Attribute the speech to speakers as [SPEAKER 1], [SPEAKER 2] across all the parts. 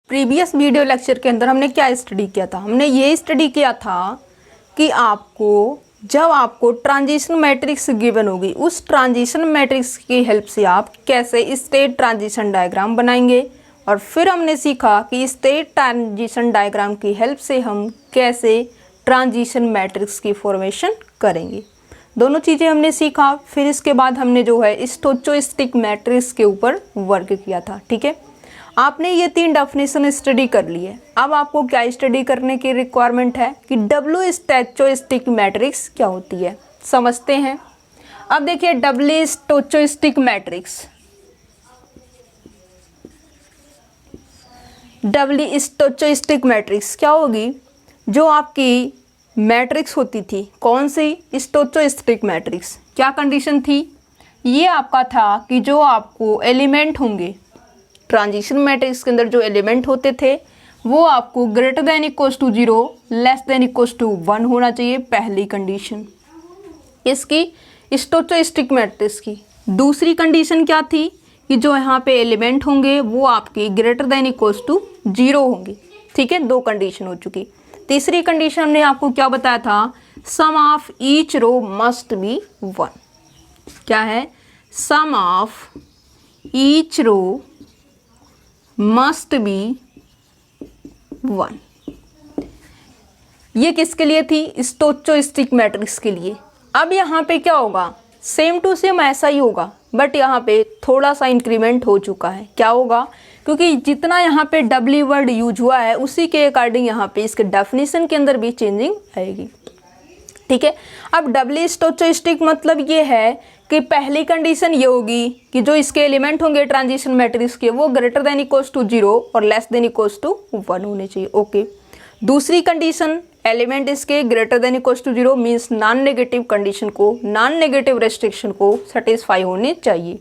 [SPEAKER 1] Previous video lecture के अंदर हमने क्या स्टडी किया था? हमने ये स्टडी किया था कि आपको जब आपको ट्रांजिशन मैट्रिक्स गिवन होगी, उस ट्रांजिशन मैट्रिक्स की हेल्प से आप कैसे स्टेट ट्रांजिशन डायग्राम बनाएंगे, और फिर हमने सीखा कि स्टेट ट्रांजिशन डायग्राम की हेल्प से हम कैसे ट्रांजिशन मैट्रिक्स की फॉर्मेशन करेंगे। दोनों चीज़ें हमने सीखा। फिर इसके बाद हमने जो है स्टोचोस्टिक मैट्रिक्स के ऊपर वर्क किया था। ठीक है, आपने ये 3 डेफिनेशन स्टडी कर ली है। अब आपको क्या स्टडी करने की रिक्वायरमेंट है कि डब्ल्यू स्टोचोस्टिक मैट्रिक्स क्या होती है, समझते हैं। अब देखिए डब्ल्यू स्टोचोस्टिक मैट्रिक्स, डब्ल्यू स्टोचोस्टिक मैट्रिक्स क्या होगी? जो आपकी मैट्रिक्स होती थी, कौन सी? स्टोचोस्टिक मैट्रिक्स। क्या कंडीशन थी? ये आपका था कि जो आपको एलिमेंट होंगे ट्रांजिशन मैट्रिक्स के अंदर, जो एलिमेंट होते थे वो आपको greater than equal to 0 less than equal to 1 होना चाहिए, पहली कंडीशन इसकी स्टोचोस्टिक मैट्रिक्स की। दूसरी कंडीशन क्या थी कि जो यहाँ पे एलिमेंट होंगे वो आपके ग्रेटर देन इक्वल टू 0 होंगे। ठीक है, 2 कंडीशन हो चुकी। तीसरी कंडीशन हमने आपको क्या बताया था? Sum of each row must be 1। क्या है? Sum of each row must be 1। ये किसके लिए थी? स्टोचोस्टिक मैट्रिक्स के लिए। अब यहाँ पे क्या होगा? सेम टू सेम ऐसा ही होगा, बट यहाँ पे थोड़ा सा इंक्रीमेंट हो चुका है। क्या होगा? क्योंकि जितना यहाँ पे डब्ल्यू वर्ड यूज हुआ है उसी के अकॉर्डिंग यहाँ पे इसके डेफिनेशन के अंदर भी चेंजिंग आएगी। ठीक है, अब डब्ल्यू स्टोचोस्टिक मतलब ये है कि पहली कंडीशन ये होगी कि जो इसके एलिमेंट होंगे ट्रांजिशन मैट्रिक्स के वो ग्रेटर देन इक्वल्स टू 0 और लेस देन इक्वल्स टू 1 होने चाहिए। ओके। दूसरी कंडीशन, एलिमेंट इसके greater than equals to 0 means non negative condition को, नॉन नेगेटिव रेस्ट्रिक्शन को सेटिस्फाई होने चाहिए।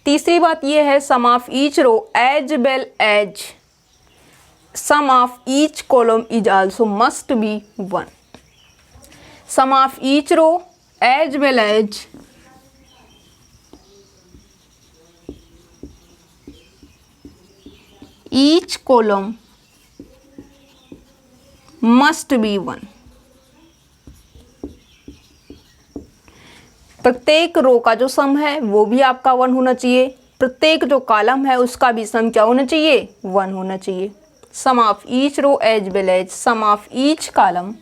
[SPEAKER 1] तीसरी बात ये है sum of each row as well as sum of each column is also must be 1। Sum of each row as well as each column must be 1। प्रत्येक रो का जो सम है वो भी आपका 1 होना चाहिए, प्रत्येक जो कॉलम है उसका भी सम क्या होना चाहिए? 1 होना चाहिए। Sum of each row as well as sum of each column,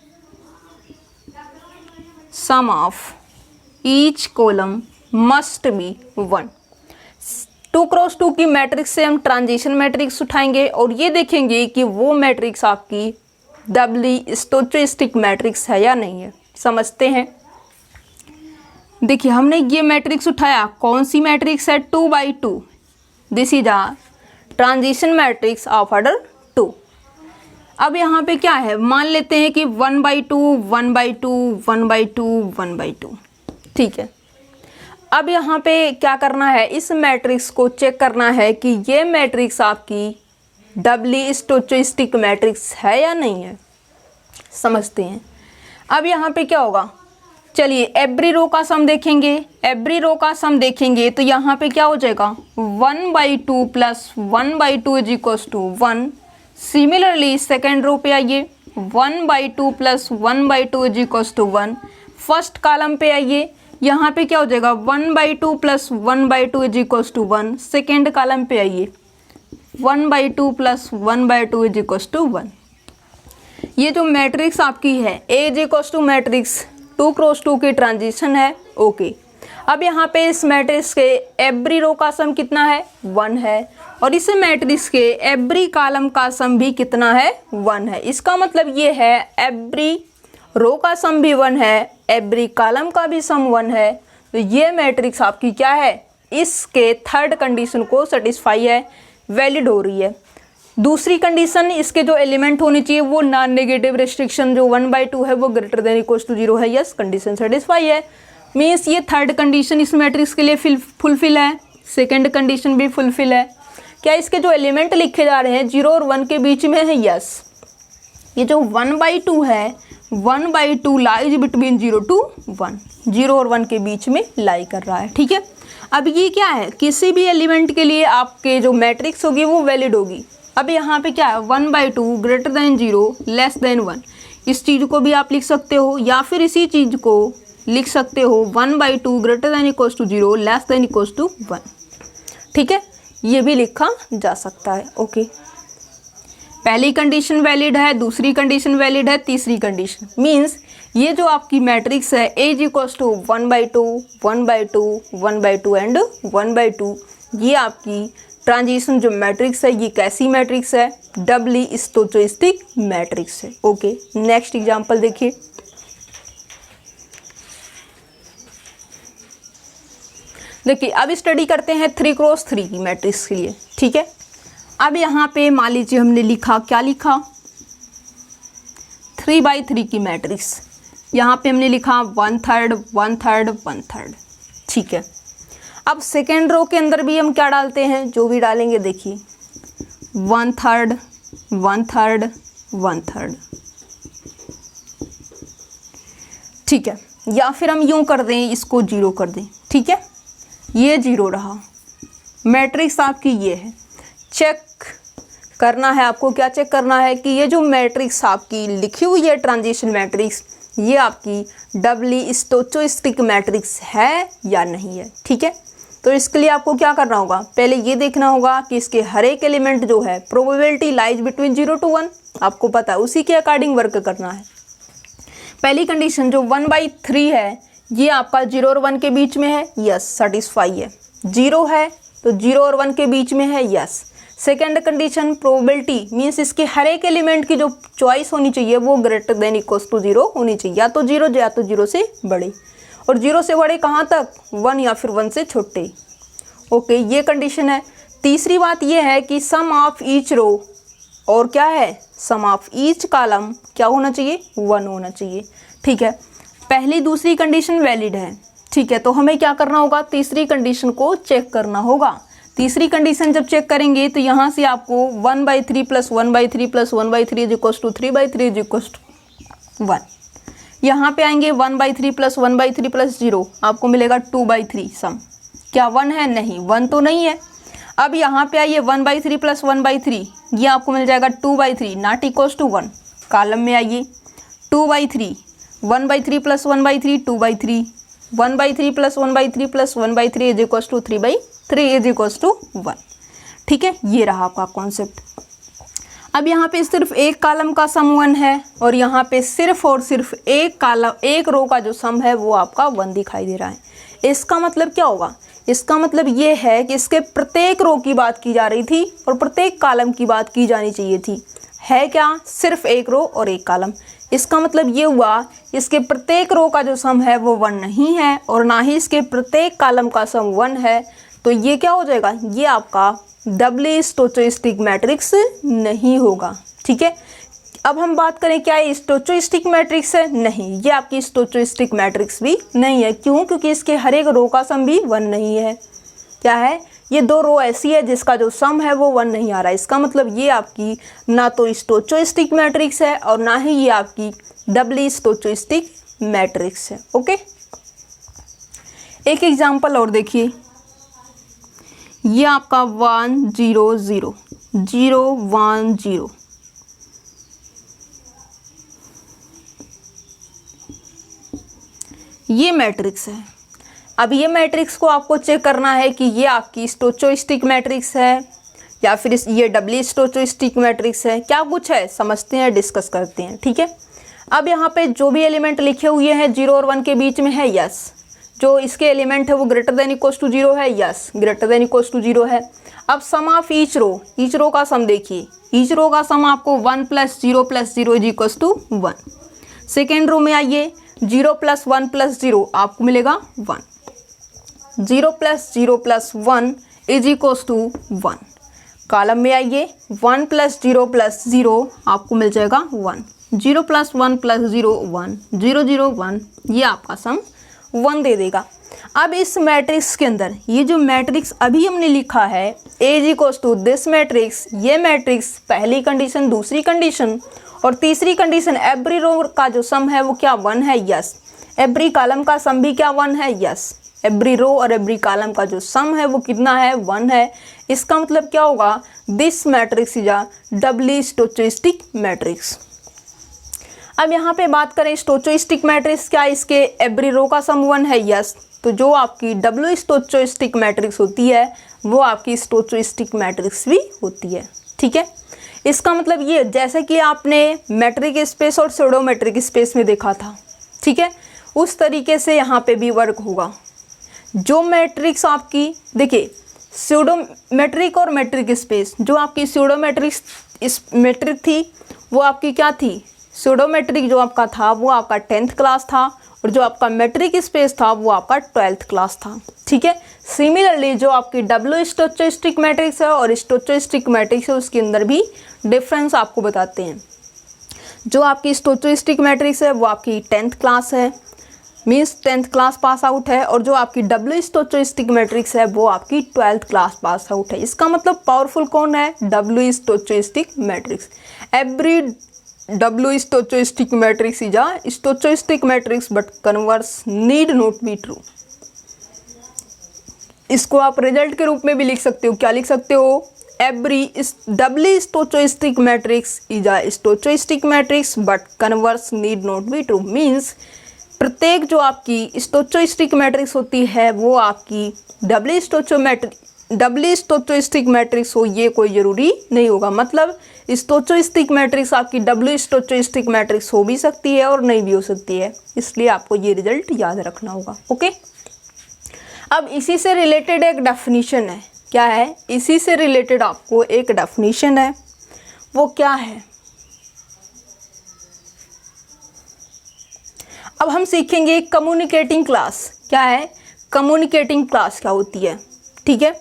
[SPEAKER 1] sum of each column must be 1। 2x2 की मैट्रिक्स से हम ट्रांजिशन मैट्रिक्स उठाएंगे और ये देखेंगे कि वो मैट्रिक्स आपकी डब्ल्यू स्टोचोस्टिक मैट्रिक्स है या नहीं है। समझते हैं। देखिए हमने ये मैट्रिक्स उठाया, कौन सी मैट्रिक्स है? 2x2। This is a transition matrix of order 2। अब यहाँ पे क्या है? मान लेते हैं कि 1/2 1/2 1/2 1/2। ठीक है, अब यहाँ पे क्या करना है? इस मैट्रिक्स को चेक करना है कि ये मैट्रिक्स आपकी डब्ल्यू स्टोचोस्टिक मैट्रिक्स है या नहीं है। समझते हैं। अब यहाँ पे क्या होगा? चलिए एवरी रो का सम देखेंगे। एवरी रो का सम देखेंगे तो यहाँ पे क्या हो जाएगा? 1/2 plus 1/2 is equals to 1। Similarly second row पे आइए, 1/2 plus 1/2 is equals to 1। First column पे आइए, यहाँ पे क्या हो जाएगा? 1/2 plus 1/2 is equals to 1। Second column पे आइए, 1/2 प्लस 1/2 इज इक्वल्स टू 1। ये जो मैट्रिक्स आपकी है A is equals to matrix 2x2 की ट्रांजिशन है। ओके। अब यहाँ पे इस मैट्रिक्स के एवरी रो का सम कितना है? 1 है, और इस मैट्रिक्स के एवरी कॉलम का सम भी कितना है? 1 है। इसका मतलब ये है एवरी रो का सम भी 1 है, एवरी कॉलम का भी सम 1 है। तो ये मैट्रिक्स आपकी क्या है? इसके थर्ड कंडीशन को सेटिस्फाई है, वैलिड हो रही है। दूसरी कंडीशन, इसके जो एलिमेंट होने चाहिए वो नॉन नेगेटिव रेस्ट्रिक्शन जो 1/2 है वो ग्रेटर देन इक्वल टू 0 है। यस, कंडीशन सेटिस्फाई है। मीन्स ये थर्ड कंडीशन इस मैट्रिक्स के लिए फुलफिल है, सेकेंड कंडीशन भी फुलफिल है। क्या इसके जो एलिमेंट लिखे जा रहे हैं 0 और 1 के बीच में है? यस। ये जो 1/2 है 1/2 लाइज बिटवीन 0 to 1, 0 और 1 के बीच में लाई कर रहा है। ठीक है, अब ये क्या है? किसी भी एलिमेंट के लिए आपके जो मैट्रिक्स होगी वो वैलिड होगी। अब यहाँ पे क्या है 1/2 ग्रेटर देन 0 लेस देन 1, इस चीज़ को भी आप लिख सकते हो या फिर इसी चीज़ को लिख सकते हो 1/2 greater than equals to 0 less than equals to 1। ठीक है, ये भी लिखा जा सकता है। ओके, पहली कंडीशन वैलिड है, दूसरी कंडीशन वैलिड है, तीसरी कंडीशन मीन्स ये जो आपकी मैट्रिक्स है A is equals to 1/2 1/2 1/2 and 1/2, ये आपकी ट्रांजिशन जो मैट्रिक्स है ये कैसी मैट्रिक्स है, डबली स्टोचस्टिक मैट्रिक्स है। ओके, नेक्स्ट एग्जांपल देखिए। देखिए अब स्टडी करते हैं 3x3 की मैट्रिक्स के लिए। ठीक है, अब यहाँ पे मान लीजिए हमने लिखा, क्या लिखा, 3/3 की मैट्रिक्स। यहाँ पे हमने लिखा 1/3 1/3 1/3। ठीक है, अब सेकेंड रो के अंदर भी हम क्या डालते हैं, जो भी डालेंगे देखिए 1/3 1/3 1/3। ठीक है, या फिर हम यूं कर दें, इसको 0 कर दें। ठीक है, ये 0 रहा, मैट्रिक्स आपकी ये है। चेक करना है आपको, क्या चेक करना है कि ये जो मैट्रिक्स आपकी लिखी हुई है ट्रांजिशन मैट्रिक्स, ये आपकी डबली स्टोचस्टिक मैट्रिक्स है या नहीं है। ठीक है, तो इसके लिए आपको क्या करना होगा, पहले ये देखना होगा कि इसके हर एक एलिमेंट जो है प्रोबेबिलिटी लाइज बिटवीन 0 to 1, आपको पता है उसी के अकॉर्डिंग वर्क करना है। पहली कंडीशन जो 1/3 है ये आपका 0 और 1 के बीच में है, यस सेटिस्फाई है। 0 है तो 0 और 1 के बीच में है, yes. Second condition probability means इसके हर एक एलिमेंट की जो चॉइस होनी चाहिए वो ग्रेटर देन इक्वल्स टू 0 होनी चाहिए, या तो 0 या तो 0 से बड़े, और 0 से बड़े कहाँ तक, 1 या फिर 1 से छोटे। ओके, ये कंडीशन है। तीसरी बात ये है कि सम ऑफ ईच रो और क्या है, सम ऑफ ईच कॉलम क्या होना चाहिए, 1 होना चाहिए। ठीक है, पहली दूसरी कंडीशन वैलिड है। ठीक है, तो हमें क्या करना होगा, तीसरी कंडीशन को चेक करना होगा। तीसरी कंडीशन जब चेक करेंगे तो यहाँ से आपको 1/3 plus 1/3 plus 1/3 is equals to 3/3 is equals to 1। यहाँ पे आएंगे 1/3 प्लस 1/3 प्लस 0, आपको मिलेगा 2/3 सम। क्या 1 है, नहीं 1 तो नहीं है। अब यहाँ पे आइए 1/3 प्लस 1/3, ये आपको मिल जाएगा 2/3 नॉट इक्वल्स टू 1। कॉलम में आइए 2/3 1/3 plus 1/3 2/3 1/3 plus 1/3 plus 1/3 is equals to 3/3 is equals to 1। ठीक है, ये रहा आपका कॉन्सेप्ट। अब यहाँ पे सिर्फ एक कॉलम का सम 1 है और यहाँ पे सिर्फ और सिर्फ एक रो का जो सम है वो आपका 1 दिखाई दे रहा है। इसका मतलब क्या होगा, इसका मतलब ये है कि इसके प्रत्येक रो की बात की जा रही थी और प्रत्येक कॉलम की बात की जानी चाहिए थी। है क्या, सिर्फ एक रो और एक कॉलम। इसका मतलब ये हुआ इसके प्रत्येक रो का जो सम है वो 1 नहीं है और ना ही इसके प्रत्येक कॉलम का सम 1 है। तो ये क्या हो जाएगा, ये आपका डबली स्टोचस्टिक मैट्रिक्स नहीं होगा। ठीक है, अब हम बात करें क्या ये स्टोचस्टिक मैट्रिक्स है, नहीं, ये आपकी स्टोचस्टिक मैट्रिक्स भी नहीं है। क्यों, क्योंकि इसके हर एक रो का सम भी 1 नहीं है। क्या है, ये 2 रो ऐसी है जिसका जो सम है वो 1 नहीं आ रहा है। इसका मतलब ये आपकी ना तो स्टोचस्टिक मैट्रिक्स है और ना ही ये आपकी डबली स्टोचस्टिक मैट्रिक्स है। ओके, एक एग्जांपल और देखिए, ये आपका 1 0 0 0 1 0, ये मैट्रिक्स है। अब ये मैट्रिक्स को आपको चेक करना है कि ये आपकी स्टोचस्टिक मैट्रिक्स है या फिर ये डबली स्टोचस्टिक मैट्रिक्स है, क्या कुछ है समझते हैं, डिस्कस करते हैं। ठीक है, अब यहाँ पे जो भी एलिमेंट लिखे हुए हैं 0 और 1 के बीच में है, यस। जो इसके एलिमेंट है वो ग्रेटर देन इक्वल्स टू 0 है, yes greater than equals to 0 है। अब सम ऑफ ईच रो का सम देखिए, ईच रो का सम आपको 1 + 0 + 0 is equals to 1। Second row में आइए 0 + 1 + 0 आपको मिलेगा 1। 0 + 0 + 1 इज इक्वल्स टू 1। कॉलम में आइए 1 + 0 + 0 आपको मिल जाएगा 1। 0 + 1 + 0 1 0 0 1, ये आपका सम 1 दे देगा। अब इस मैट्रिक्स के अंदर ये जो मैट्रिक्स अभी हमने लिखा है A is equals to this matrix, ये मैट्रिक्स पहली कंडीशन, दूसरी कंडीशन और तीसरी कंडीशन, एवरी रो का जो सम है वो क्या 1 है, यस। एवरी कॉलम का सम भी क्या 1 है, यस। एवरी रो और एवरी कॉलम का जो सम है वो कितना है, 1 है। इसका मतलब क्या होगा, this matrix is a doubly stochastic matrix. अब यहाँ पे बात करें स्टोचस्टिक मैट्रिक्स, क्या इसके एवरी रो का सम 1 है, यस। तो जो आपकी डब्ल्यू स्टोचस्टिक मैट्रिक्स होती है वो आपकी स्टोचस्टिक मैट्रिक्स भी होती है, ठीक है। इसका मतलब ये, जैसे कि आपने मैट्रिक स्पेस और स्यूडोमेट्रिक स्पेस में देखा था, ठीक है, उस तरीके से यहाँ पे भी वर्क होगा। जो मैट्रिक्स आपकी, देखिए स्यूडोमेट्रिक और मैट्रिक स्पेस, जो आपकी स्यूडोमेट्रिक मैट्रिक थी वो आपकी क्या थी, स्यूडोमेट्रिक जो आपका था वो आपका 10th क्लास था, और जो आपका मैट्रिक स्पेस था वो आपका 12th क्लास था, ठीक है। सिमिलरली जो आपकी डब्ल्यू स्टोचस्टिक मैट्रिक्स है और स्टोचस्टिक मैट्रिक्स है उसके अंदर भी डिफरेंस आपको बताते हैं। जो आपकी स्टोचस्टिक मैट्रिक्स है वो आपकी 10th क्लास है, means 10th class pass out है, और जो आपकी डब्ल्यू स्टोचस्टिक मैट्रिक्स है वो आपकी 12th क्लास पास आउट है। इसका मतलब पावरफुल कौन है, W stochastic matrix. Every W stochastic matrix is a stochastic matrix but converse need not be true. इसको आप रिजल्ट के रूप में भी लिख सकते हो, क्या लिख सकते हो, every doubly stochastic matrix is a stochastic matrix but converse need not be true. Means प्रत्येक जो आपकी स्टोचस्टिक मैट्रिक्स होती है वो आपकी डब्ली स्टोचस्टिक मैट्रिक्स हो, ये कोई ज़रूरी नहीं होगा। मतलब स्टोचस्टिक मैट्रिक्स आपकी डब्ल्यू स्टोचस्टिक मैट्रिक्स हो भी सकती है और नहीं भी हो सकती है, इसलिए आपको ये रिजल्ट याद रखना होगा, ओके। अब इसी से रिलेटेड एक डेफिनेशन है, क्या है, इसी से रिलेटेड आपको एक डेफिनेशन है, वो क्या है, अब हम सीखेंगे कम्युनिकेटिंग क्लास। क्या है, कम्युनिकेटिंग क्लास क्या होती है, ठीक है।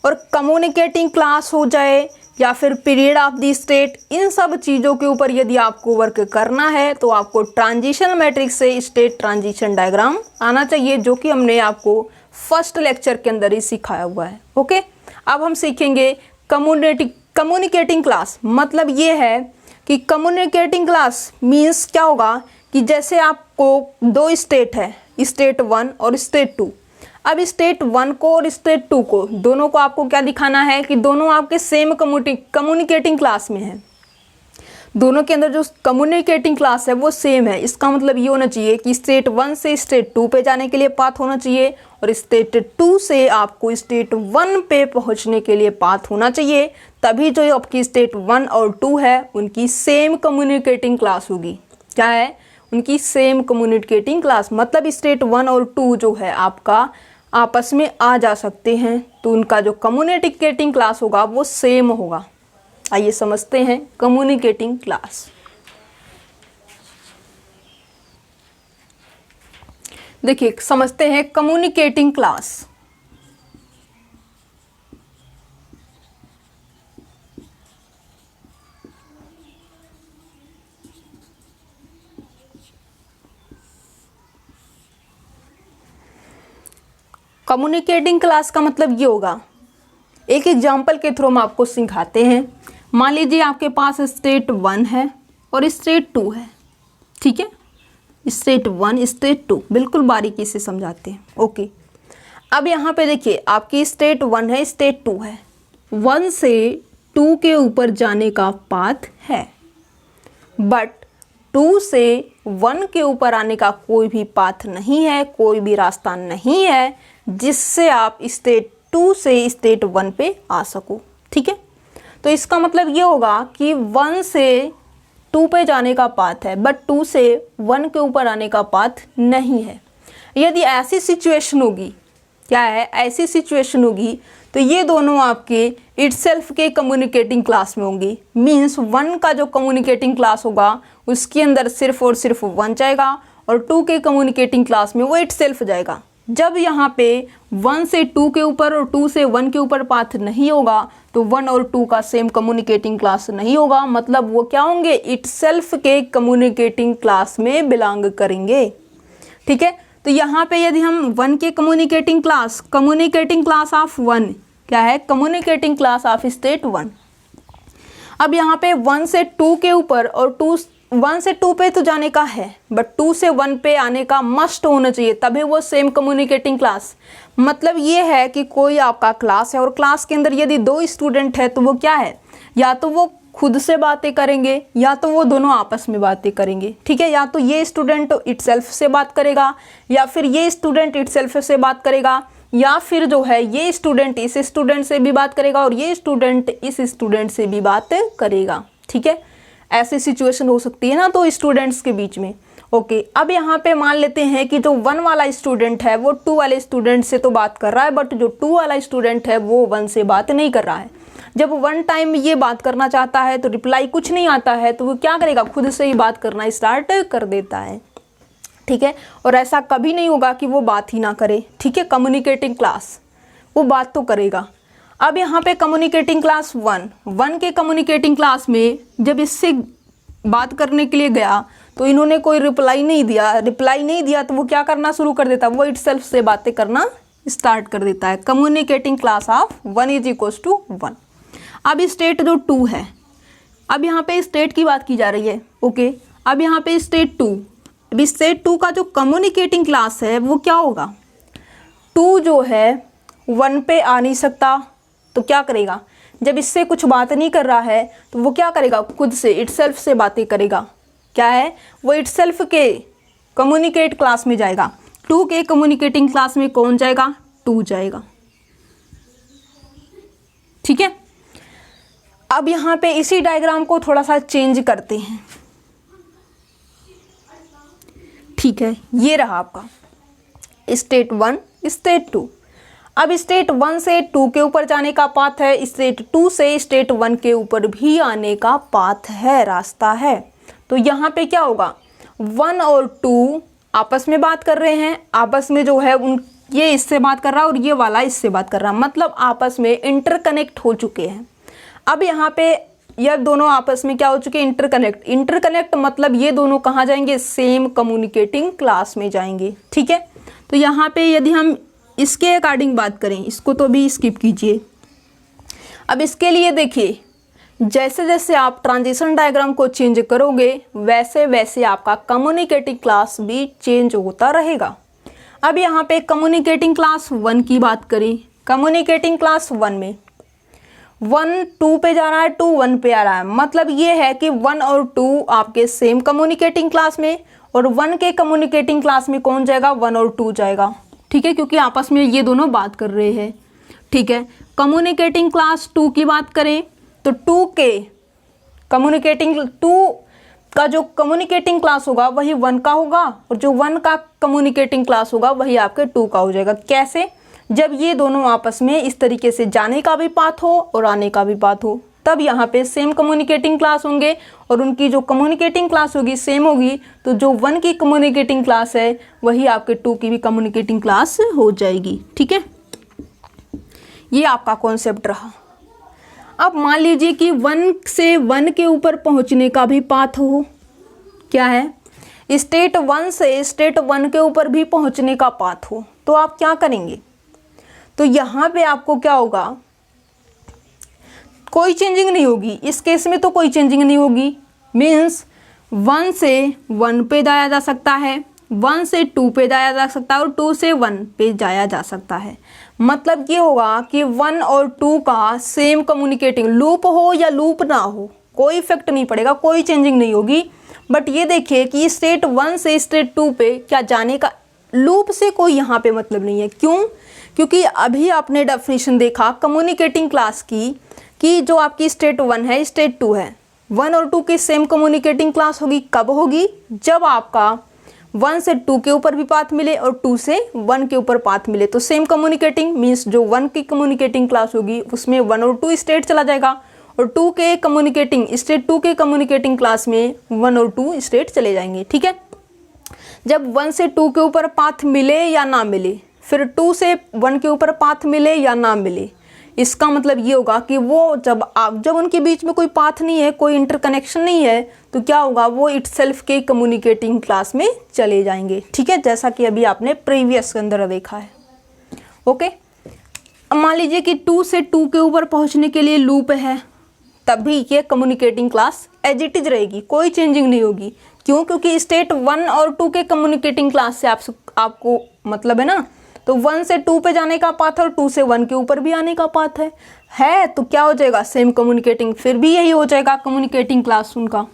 [SPEAKER 1] और कम्युनिकेटिंग क्लास हो जाए या फिर पीरियड ऑफ द स्टेट, इन सब चीज़ों के ऊपर यदि आपको वर्क करना है तो आपको ट्रांजिशन मैट्रिक्स से स्टेट ट्रांजिशन डायग्राम आना चाहिए, जो कि हमने आपको फर्स्ट लेक्चर के अंदर ही सिखाया हुआ है, ओके। अब हम सीखेंगे कम्युनिकेटिंग क्लास। मतलब ये है कि कम्युनिकेटिंग क्लास मीन्स क्या होगा कि जैसे आपको 2 स्टेट है, स्टेट 1 और स्टेट 2। अब स्टेट 1 को और स्टेट 2 को, दोनों को आपको क्या दिखाना है कि दोनों आपके सेम कम्युनिकेटिंग क्लास में हैं। दोनों के अंदर जो कम्युनिकेटिंग क्लास है वो सेम है। इसका मतलब ये होना चाहिए कि स्टेट 1 से स्टेट 2 पे जाने के लिए पाथ होना चाहिए और स्टेट 2 से आपको स्टेट 1 पे पहुंचने के लिए पाथ होना चाहिए, तभी जो आपकी स्टेट 1 और 2 है उनकी सेम कम्युनिकेटिंग क्लास होगी। क्या है, उनकी सेम कम्युनिकेटिंग क्लास। मतलब स्टेट 1 और 2 जो है आपका आपस में आ जा सकते हैं, तो उनका जो कम्युनिकेटिंग क्लास होगा वो सेम होगा। आइए समझते हैं कम्युनिकेटिंग क्लास। देखिए समझते हैं कम्युनिकेटिंग क्लास। कम्युनिकेटिंग क्लास का मतलब ये होगा, एक एग्जाम्पल के थ्रू हम आपको सिखाते हैं। मान लीजिए आपके पास स्टेट 1 है और स्टेट 2 है, ठीक है। स्टेट 1 स्टेट 2 बिल्कुल बारीकी से समझाते हैं, ओके। अब यहाँ पे देखिए आपकी स्टेट 1 है, स्टेट 2 है। 1 से 2 के ऊपर जाने का पाथ है, बट 2 से 1 के ऊपर आने का कोई भी पाथ नहीं है, कोई भी रास्ता नहीं है जिससे आप स्टेट 2 से स्टेट 1 पे आ सको, ठीक है। तो इसका मतलब ये होगा कि 1 से 2 पे जाने का पाथ है, बट 2 से 1 के ऊपर आने का पाथ नहीं है। यदि ऐसी सिचुएशन होगी, क्या है, ऐसी सिचुएशन होगी तो ये दोनों आपके इटसेल्फ के कम्युनिकेटिंग क्लास में होंगी। मीन्स 1 का जो कम्युनिकेटिंग क्लास होगा उसके अंदर सिर्फ और सिर्फ 1 जाएगा और 2 के कम्युनिकेटिंग क्लास में वो इटसेल्फ जाएगा। जब यहाँ पे 1 से 2 के ऊपर और 2 से 1 के ऊपर पाथ नहीं होगा तो 1 और 2 का सेम कम्युनिकेटिंग क्लास नहीं होगा। मतलब वो क्या होंगे, इटसेल्फ के कम्युनिकेटिंग क्लास में बिलोंग करेंगे, ठीक है। तो यहाँ पे यदि हम 1 के कम्युनिकेटिंग क्लास ऑफ 1 क्या है, कम्युनिकेटिंग क्लास ऑफ स्टेट 1। अब यहाँ पे 1 से 2 के ऊपर और 2 1 से 2 पे तो जाने का है, बट 2 से 1 पे आने का मस्ट होना चाहिए, तभी वो सेम कम्युनिकेटिंग क्लास। मतलब ये है कि कोई आपका क्लास है और क्लास के अंदर यदि 2 स्टूडेंट है तो वो क्या है, या तो वो खुद से बातें करेंगे या तो वो दोनों आपस में बातें करेंगे, ठीक है। या तो ये स्टूडेंट इटसेल्फ से बात करेगा या फिर ये स्टूडेंट इटसेल्फ से बात करेगा, या फिर जो है ये स्टूडेंट इस स्टूडेंट से भी बात करेगा और ये स्टूडेंट इस स्टूडेंट से भी बात करेगा, ठीक है। ऐसी सिचुएशन हो सकती है ना तो स्टूडेंट्स के बीच में। ओके, अब यहाँ पे मान लेते हैं कि जो 1 वाला स्टूडेंट है वो 2 वाले स्टूडेंट से तो बात कर रहा है, बट जो 2 वाला स्टूडेंट है वो 1 से बात नहीं कर रहा है। जब 1 टाइम ये बात करना चाहता है तो रिप्लाई कुछ नहीं आता है, तो वो क्या करेगा, खुद से ही बात करना स्टार्ट कर देता है, ठीक है। और ऐसा कभी नहीं होगा कि वो बात ही ना करे, ठीक है। कम्युनिकेटिंग क्लास वो बात तो करेगा। अब यहाँ पे कम्युनिकेटिंग क्लास 1 के कम्युनिकेटिंग क्लास में जब इससे बात करने के लिए गया तो इन्होंने कोई रिप्लाई नहीं दिया तो वो क्या करना शुरू कर देता है, वो इटसेल्फ से बातें करना स्टार्ट कर देता है। Communicating class of 1 is equals to 1। अब स्टेट जो 2 है, अब यहाँ पे स्टेट की बात की जा रही है, ओके। अब यहाँ पे स्टेट 2, अभी स्टेट 2 का जो कम्युनिकेटिंग क्लास है वो क्या होगा, 2 जो है 1 पे आ नहीं सकता, तो क्या करेगा, जब इससे कुछ बात नहीं कर रहा है तो वो क्या करेगा, खुद से इटसेल्फ से बातें करेगा। क्या है, वो इटसेल्फ के कम्युनिकेट क्लास में जाएगा। 2 के कम्युनिकेटिंग क्लास में कौन जाएगा, 2 जाएगा, ठीक है। अब यहाँ पे इसी डायग्राम को थोड़ा सा चेंज करते हैं, ठीक है। ये रहा आपका स्टेट 1 स्टेट 2। अब स्टेट 1 से 2 के ऊपर जाने का पाथ है, स्टेट 2 से स्टेट 1 के ऊपर भी आने का पाथ है, रास्ता है। तो यहाँ पे क्या होगा, 1 और 2 आपस में बात कर रहे हैं, आपस में जो है ये इससे बात कर रहा है और ये वाला इससे बात कर रहा है, मतलब आपस में इंटरकनेक्ट हो चुके हैं। अब यहाँ पे यह दोनों आपस में क्या हो चुके हैं, इंटरकनेक्ट मतलब ये दोनों कहाँ जाएंगे, सेम कम्युनिकेटिंग क्लास में जाएंगे, ठीक है। तो यहाँ पे यदि हम इसके अकॉर्डिंग बात करें, इसको तो भी स्किप कीजिए। अब इसके लिए देखिए, जैसे जैसे आप ट्रांजिशन डायग्राम को चेंज करोगे वैसे वैसे आपका कम्युनिकेटिंग क्लास भी चेंज होता रहेगा। अब यहाँ पे कम्युनिकेटिंग क्लास 1 की बात करें, कम्युनिकेटिंग क्लास 1 में 1 2 पे जा रहा है, 2 1 पे आ रहा है, मतलब ये है कि 1 और 2 आपके सेम कम्युनिकेटिंग क्लास में, और 1 के कम्युनिकेटिंग क्लास में कौन जाएगा, 1 और 2 जाएगा, ठीक है, क्योंकि आपस में ये दोनों बात कर रहे हैं, ठीक है। कम्युनिकेटिंग क्लास 2 की बात करें तो 2 का जो कम्युनिकेटिंग क्लास होगा वही 1 का होगा, और जो 1 का कम्युनिकेटिंग क्लास होगा वही आपके 2 का हो जाएगा। कैसे, जब ये दोनों आपस में इस तरीके से जाने का भी पाथ हो और आने का भी पाथ हो, तब यहाँ पे सेम कम्युनिकेटिंग क्लास होंगे, और उनकी जो कम्युनिकेटिंग क्लास होगी सेम होगी, तो जो 1 की कम्युनिकेटिंग क्लास है वही आपके 2 की भी कम्युनिकेटिंग क्लास हो जाएगी, ठीक है। ये आपका कॉन्सेप्ट रहा। अब मान लीजिए कि 1 से 1 के ऊपर पहुंचने का भी पाथ हो, क्या है, स्टेट 1 से स्टेट 1 के ऊपर भी पहुंचने का पाथ हो, तो आप क्या करेंगे, तो यहाँ पे आपको क्या होगा, कोई चेंजिंग नहीं होगी, इस केस में तो कोई चेंजिंग नहीं होगी। मीन्स 1 से 1 पे जाया जा सकता है, 1 से 2 पे जाया जा सकता है और 2 से 1 पे जाया जा सकता है। मतलब ये होगा कि 1 और 2 का सेम कम्युनिकेटिंग, लूप हो या लूप ना हो कोई इफेक्ट नहीं पड़ेगा, कोई चेंजिंग नहीं होगी। बट ये देखिए कि स्टेट 1 से स्टेट 2 पे क्या जाने का, लूप से कोई यहाँ पे मतलब नहीं है। क्यों, क्योंकि अभी आपने डेफिनेशन देखा कम्युनिकेटिंग क्लास की कि जो आपकी स्टेट 1 है स्टेट 2 है, 1 और 2 की सेम कम्युनिकेटिंग क्लास होगी, कब होगी, जब आपका 1 से 2 के ऊपर भी पाथ मिले और 2 से 1 के ऊपर पाथ मिले, तो सेम कम्युनिकेटिंग मीन्स जो 1 की कम्युनिकेटिंग क्लास होगी उसमें 1 और 2 स्टेट चला जाएगा, और 2 के कम्युनिकेटिंग स्टेट 2 के कम्युनिकेटिंग क्लास में 1 और 2 स्टेट चले जाएंगे, ठीक है। जब 1 से 2 के ऊपर पाथ मिले या ना मिले, फिर 2 से 1 के ऊपर पाथ मिले या ना मिले, इसका मतलब ये होगा कि वो जब उनके बीच में कोई पाथ नहीं है, कोई इंटरकनेक्शन नहीं है, तो क्या होगा, वो इटसेल्फ के कम्युनिकेटिंग क्लास में चले जाएंगे, ठीक है, जैसा कि अभी आपने प्रीवियस के अंदर देखा है। ओके, अब मान लीजिए कि 2 से 2 के ऊपर पहुंचने के लिए लूप है, तभी ये communicating class as it is रहेगी, कोई चेंजिंग नहीं होगी। क्यों? क्योंकि स्टेट 1 और 2 के कम्युनिकेटिंग क्लास से आपको मतलब है ना, तो 1 से 2 पे जाने का पाथ है और 2 से 1 के ऊपर भी आने का पाथ है तो क्या हो जाएगा? सेम कम्युनिकेटिंग, फिर भी यही हो जाएगा कम्युनिकेटिंग क्लास उनका।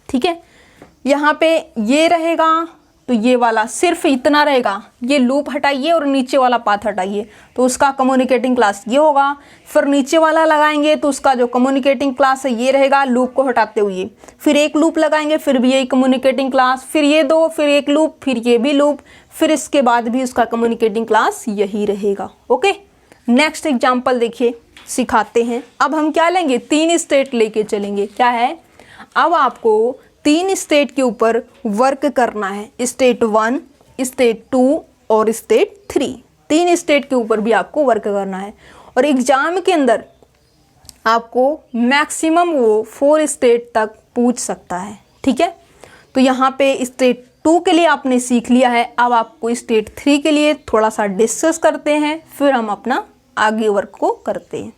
[SPEAKER 1] ठीक है, यहाँ पे ये रहेगा तो ये वाला सिर्फ इतना रहेगा, ये लूप हटाइए और नीचे वाला पाथ हटाइए तो उसका कम्युनिकेटिंग क्लास ये होगा। फिर नीचे वाला लगाएंगे तो उसका जो कम्युनिकेटिंग क्लास है ये रहेगा लूप को हटाते हुए। फिर एक लूप लगाएंगे, फिर भी यही कम्युनिकेटिंग क्लास, फिर ये दो, फिर एक लूप, फिर ये भी लूप, फिर इसके बाद भी उसका कम्युनिकेटिंग क्लास यही रहेगा। ओके, नेक्स्ट एग्जाम्पल देखिए, सिखाते हैं। अब हम क्या लेंगे? 3 स्टेट लेके चलेंगे। क्या है? अब आपको 3 स्टेट के ऊपर वर्क करना है, स्टेट 1, स्टेट 2 और स्टेट 3। 3 स्टेट के ऊपर भी आपको वर्क करना है और एग्जाम के अंदर आपको मैक्सिमम वो 4 स्टेट तक पूछ सकता है। ठीक है, तो यहाँ पे स्टेट 2 के लिए आपने सीख लिया है। अब आपको स्टेट 3 के लिए थोड़ा सा डिस्कस करते हैं, फिर हम अपना आगे वर्क को करते हैं।